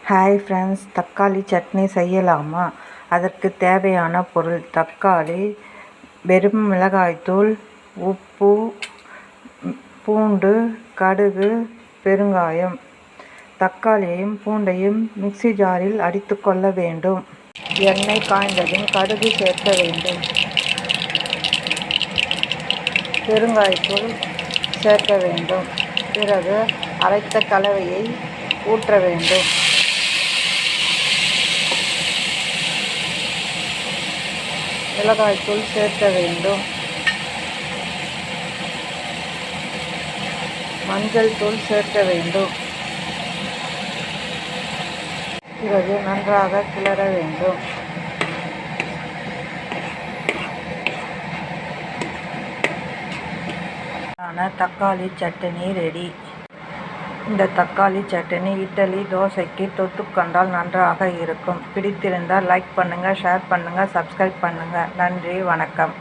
Hi friends, தக்காளி சட்னி செய்யலாமா? அதற்கு தேவையான பொருள்: தக்காளி, வெறும் மிளகாய்த்தூள், உப்பு, பூண்டு, கடுகு, பெருங்காயம். தக்காளியையும் பூண்டையும் மிக்ஸி ஜாரில் அடித்து கொள்ள வேண்டும். எண்ணெய் காய்ந்ததும் கடுகு சேர்க்க வேண்டும். பெருங்காயத்தூள் சேர்க்க வேண்டும். பிறகு அரைத்த கலவையை ஊற்ற வேண்டும். மிளகாய்த்தூள் சேர்க்க வேண்டும். மஞ்சள் தூள் சேர்க்க வேண்டும். பிறகு நன்றாக கிளற வேண்டும். தக்காளி சட்னி ரெடி. இந்த தக்காளி சட்னி இட்லி, தோசைக்கு தொட்டுக்கொண்டால் நன்றாக இருக்கும். பிடித்திருந்தால் லைக் பண்ணுங்கள், ஷேர் பண்ணுங்கள், சப்ஸ்கிரைப் பண்ணுங்கள். நன்றி, வணக்கம்.